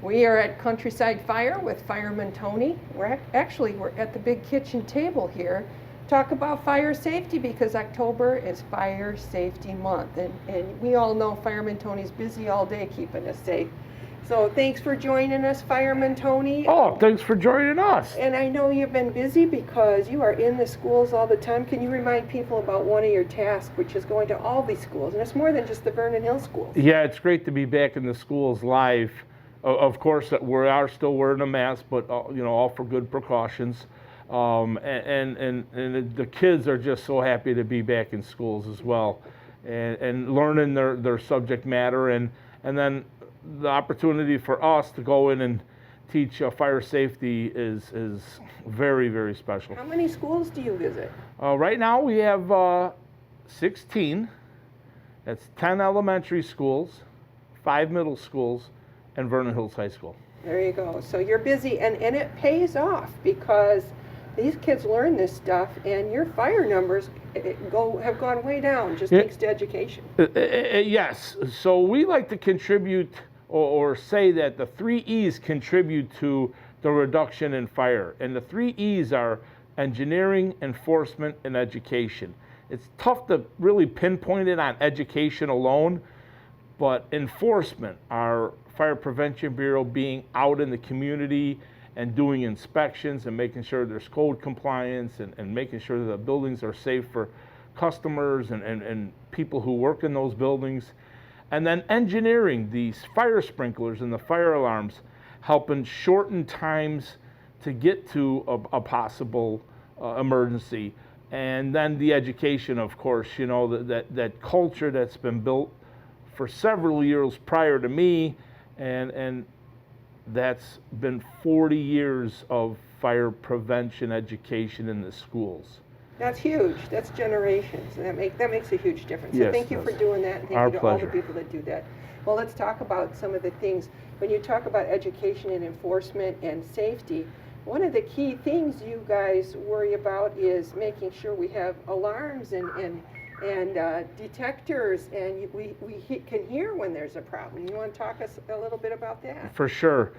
We are at Countryside Fire with Fireman Tony. We're at the big kitchen table here. Talk about fire safety because October is Fire Safety Month, and we all know Fireman Tony's busy all day keeping us safe. So thanks for joining us, Fireman Tony. Oh, thanks for joining us. And I know you've been busy because you are in the schools all the time. Can you remind people about one of your tasks, which is going to all these schools? And it's more than just the Vernon Hills schools. Yeah, it's great to be back in the schools live. Of course, we are still wearing a mask, but all for good precautions. And the kids are just so happy to be back in schools as well, and learning their subject matter, and then the opportunity for us to go in and teach fire safety is very, very special. How many schools do you visit? Right now we have 16. That's 10 elementary schools, 5 middle schools, and Vernon Hills High School. There you go. So you're busy, and it pays off because these kids learn this stuff, and your fire numbers have gone way down just thanks to education. Yes. So we like to contribute or say that the 3 E's contribute to the reduction in fire. And the 3 E's are engineering, enforcement, and education. It's tough to really pinpoint it on education alone, but enforcement, our Fire Prevention Bureau being out in the community and doing inspections and making sure there's code compliance and making sure that the buildings are safe for customers and people who work in those buildings. And then engineering these fire sprinklers and the fire alarms, helping shorten times to get to a possible emergency. And then the education, of course, that culture that's been built for several years prior to me, and that's been 40 years of fire prevention education in the schools. That's huge. That's generations. And that makes a huge difference. Yes, so thank you for doing that, and thank our you to pleasure. all the people that do that. Well, let's talk about some of the things. When you talk about education and enforcement and safety, one of the key things you guys worry about is making sure we have alarms and detectors, and we can hear when there's a problem. You want to talk us a little bit about that? For sure.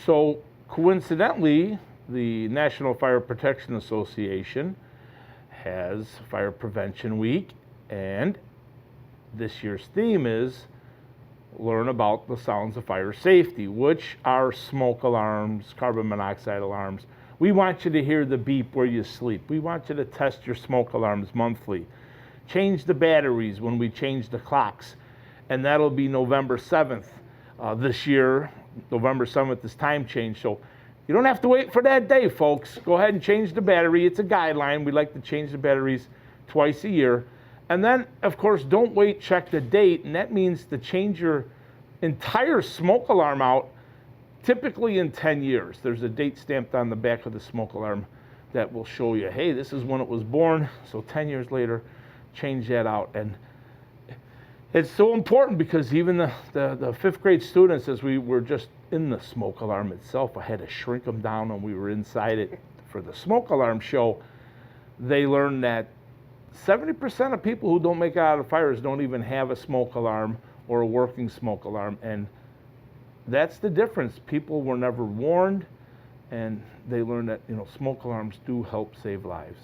So coincidentally, the National Fire Protection Association has Fire Prevention Week, and this year's theme is learn about the sounds of fire safety, which are smoke alarms, carbon monoxide alarms. We want you to hear the beep where you sleep. We want you to test your smoke alarms monthly. Change the batteries when we change the clocks, and that'll be November 7th. This year, November 7th is time change, so you don't have to wait for that day, folks. Go ahead and change the battery. It's a guideline. We like to change the batteries twice a year. And then, of course, don't wait, check the date, and that means to change your entire smoke alarm out, typically in 10 years. There's a date stamped on the back of the smoke alarm that will show you, hey, this is when it was born, so 10 years later, change that out. And it's so important because even the fifth grade students, as we were just in the smoke alarm itself, I had to shrink them down when we were inside it for the smoke alarm show. They learned that 70% of people who don't make it out of fires don't even have a smoke alarm or a working smoke alarm, and that's the difference. People were never warned, and they learned that smoke alarms do help save lives.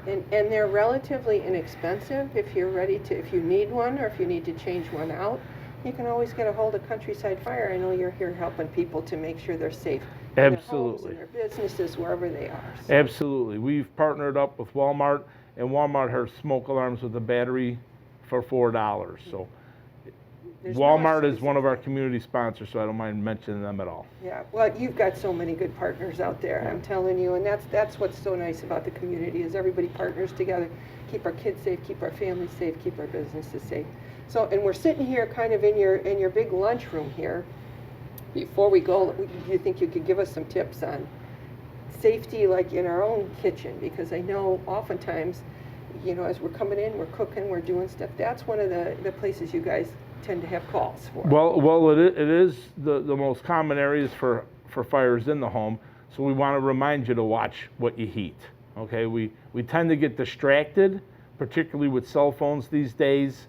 And they're relatively inexpensive if you need one or if you need to change one out. You can always get a hold of Countryside Fire. I know you're here helping people to make sure they're safe. Absolutely. In their homes, in their businesses, wherever they are. So. Absolutely. We've partnered up with Walmart, and Walmart has smoke alarms with a battery for $4. So Walmart is one of our community sponsors, so I don't mind mentioning them at all. Yeah, well, you've got so many good partners out there, I'm telling you, and that's what's so nice about the community is everybody partners together, keep our kids safe, keep our families safe, keep our businesses safe. So, and we're sitting here kind of in your big lunchroom here. Before we go, do you think you could give us some tips on safety, like in our own kitchen? Because I know oftentimes, as we're coming in, we're cooking, we're doing stuff. That's one of the places you guys tend to have calls for. Well, it is the most common areas for fires in the home. So we want to remind you to watch what you heat. Okay, we tend to get distracted, particularly with cell phones these days,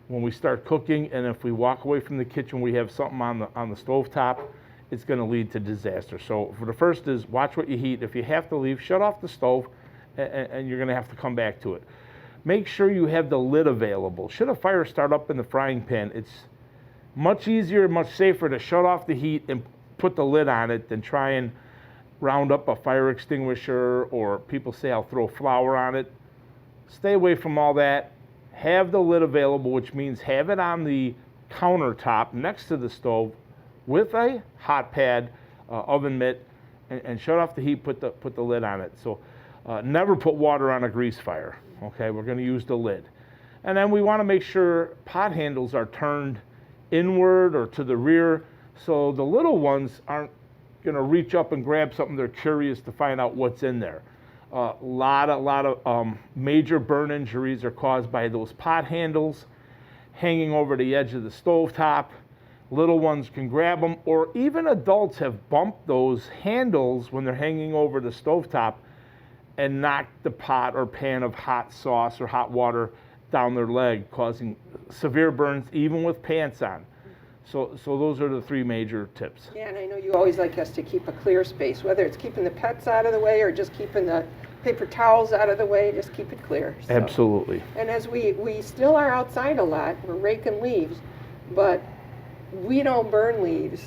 when we start cooking, and if we walk away from the kitchen, we have something on the stovetop. it's going to lead to disaster. So for the first is watch what you heat. If you have to leave, shut off the stove, and you're going to have to come back to it. Make sure you have the lid available. Should a fire start up in the frying pan, it's much easier, much safer to shut off the heat and put the lid on it than try and round up a fire extinguisher, or people say I'll throw flour on it. Stay away from all that. Have the lid available, which means have it on the countertop next to the stove with a hot pad, oven mitt, and shut off the heat, put the lid on it. So never put water on a grease fire, okay? We're gonna use the lid. And then we wanna make sure pot handles are turned inward or to the rear, so the little ones aren't gonna reach up and grab something. They're curious to find out what's in there. A lot of major burn injuries are caused by those pot handles hanging over the edge of the stovetop. Little ones can grab them, or even adults have bumped those handles when they're hanging over the stovetop and knocked the pot or pan of hot sauce or hot water down their leg, causing severe burns even with pants on. So those are the three major tips. Yeah, and I know you always like us to keep a clear space, whether it's keeping the pets out of the way or just keeping the paper towels out of the way, just keep it clear. So. Absolutely. And as we still are outside a lot, we're raking leaves, but we don't burn leaves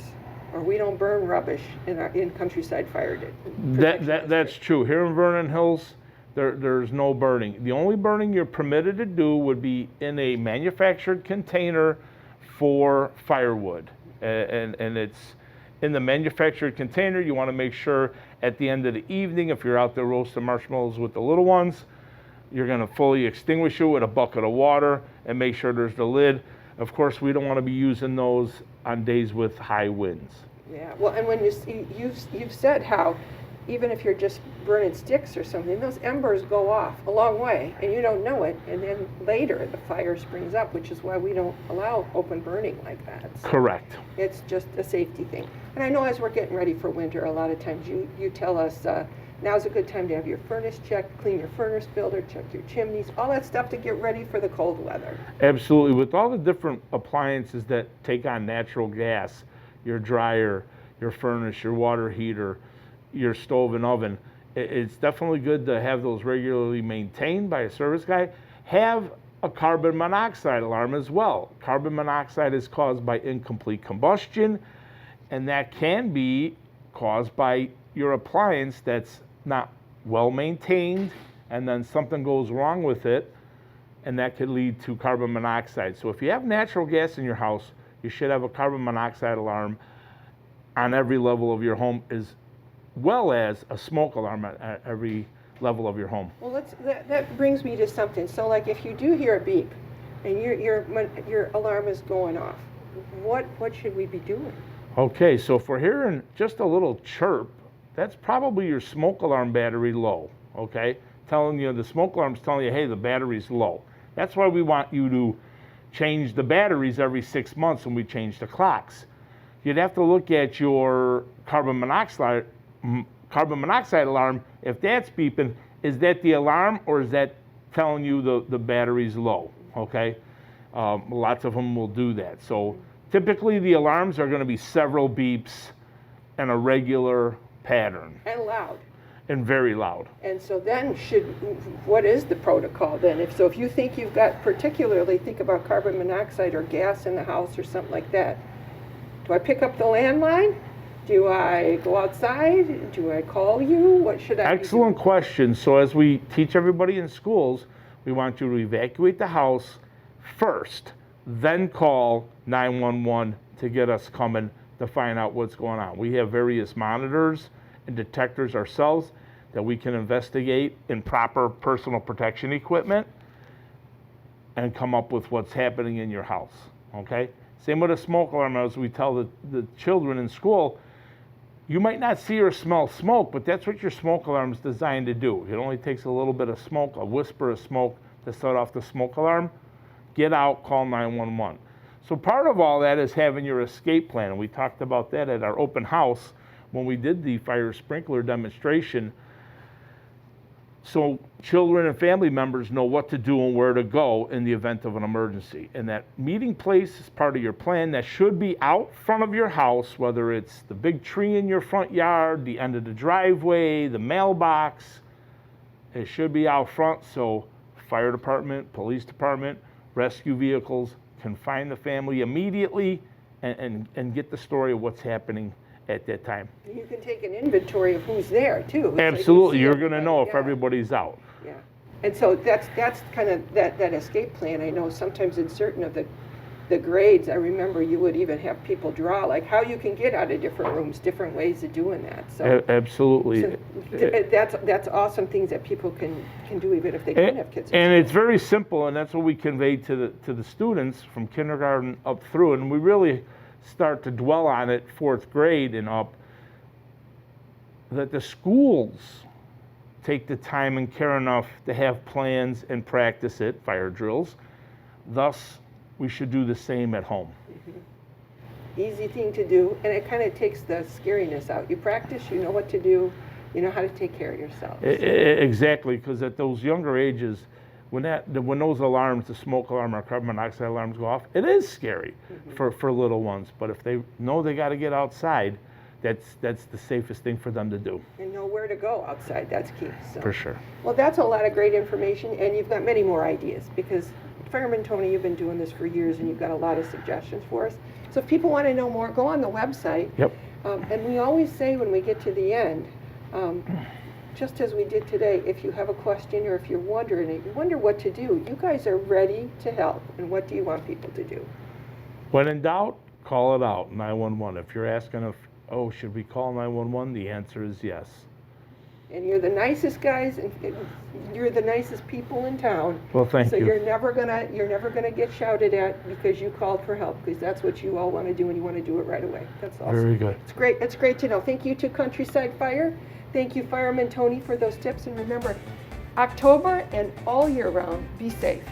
or we don't burn rubbish in countryside fire. That's true. Here in Vernon Hills, there's no burning. The only burning you're permitted to do would be in a manufactured container for firewood, and it's in the manufactured container. You want to make sure at the end of the evening, if you're out there roasting marshmallows with the little ones, you're going to fully extinguish it with a bucket of water and make sure there's the lid. Of course, we don't want to be using those on days with high winds. Yeah, well, and when you've said how even if you're just burning sticks or something, those embers go off a long way and you don't know it, and then later the fire springs up, which is why we don't allow open burning like that. So correct. It's just a safety thing. And I know as we're getting ready for winter, a lot of times you tell us now's a good time to have your furnace checked, clean your furnace filter, check your chimneys, all that stuff to get ready for the cold weather. Absolutely. With all the different appliances that take on natural gas, your dryer, your furnace, your water heater, your stove and oven, it's definitely good to have those regularly maintained by a service guy. Have a carbon monoxide alarm as well. Carbon monoxide is caused by incomplete combustion, and that can be caused by your appliance that's not well maintained, and then something goes wrong with it, and that could lead to carbon monoxide. So if you have natural gas in your house, you should have a carbon monoxide alarm on every level of your home, as well as a smoke alarm at every level of your home. Well, that brings me to something. So, like, if you do hear a beep and your alarm is going off, what should we be doing? Okay, so if we're hearing just a little chirp, that's probably your smoke alarm battery low. Okay, telling you, the smoke alarm's telling you, hey, the battery's low. That's why we want you to change the batteries every 6 months when we change the clocks. You'd have to look at your carbon monoxide alarm. If that's beeping, is that the alarm or is that telling you the battery's low? Okay, lots of them will do that. So typically the alarms are going to be several beeps and a regular pattern. And loud. And very loud. And so then what is the protocol then? If you think you've got, particularly think about carbon monoxide or gas in the house or something like that, do I pick up the landline? Do I go outside? Do I call you? What should I do? Excellent question. So as we teach everybody in schools, we want you to evacuate the house first, then call 911 to get us coming to find out what's going on. We have various monitors and detectors ourselves that we can investigate in proper personal protection equipment and come up with what's happening in your house, okay? Same with a smoke alarm. As we tell the children in school, you might not see or smell smoke, but that's what your smoke alarm is designed to do. It only takes a little bit of smoke, a whisper of smoke, to set off the smoke alarm. Get out, call 911. So part of all that is having your escape plan. And we talked about that at our open house when we did the fire sprinkler demonstration. so children and family members know what to do and where to go in the event of an emergency. And that meeting place is part of your plan. That should be out front of your house, whether it's the big tree in your front yard, the end of the driveway, the mailbox. It should be out front so fire department, police department, rescue vehicles can find the family immediately and get the story of what's happening at that time. You can take an inventory of who's there too. It's Absolutely, like you're going to know if yeah. everybody's out. Yeah, and so that's kind of that escape plan. I know sometimes in certain of the grades, I remember you would even have people draw like how you can get out of different rooms, different ways of doing that. So Absolutely. so that's awesome things that people can do even if they don't have kids. And it's very simple, and that's what we convey to the students from kindergarten up through, and we really start to dwell on it 4th grade and up, that the schools take the time and care enough to have plans and practice it, fire drills. Thus, we should do the same at home. Mm-hmm. Easy thing to do, and it kind of takes the scariness out. You practice, you know what to do, you know how to take care of yourself. Exactly, because at those younger ages, when those alarms, the smoke alarm or carbon monoxide alarms go off, it is scary for little ones. But if they know they got to get outside, that's the safest thing for them to do. And know where to go outside, that's key. So. For sure. Well, that's a lot of great information, and you've got many more ideas because Fireman Tony, you've been doing this for years, and you've got a lot of suggestions for us. So if people want to know more, go on the website. Yep. And we always say when we get to the end, just as we did today, if you have a question or if you're wondering, if you wonder what to do, you guys are ready to help. And what do you want people to do? When in doubt, call it out, 911. If you're asking should we call 911? The answer is yes. And you're the nicest guys, and you're the nicest people in town. Well, thank you. So you're never gonna get shouted at because you called for help, because that's what you all want to do, and you want to do it right away. That's awesome. Very good. It's great. It's great to know. Thank you to Countryside Fire. Thank you, Fireman Tony, for those tips. And remember, October and all year round, be safe.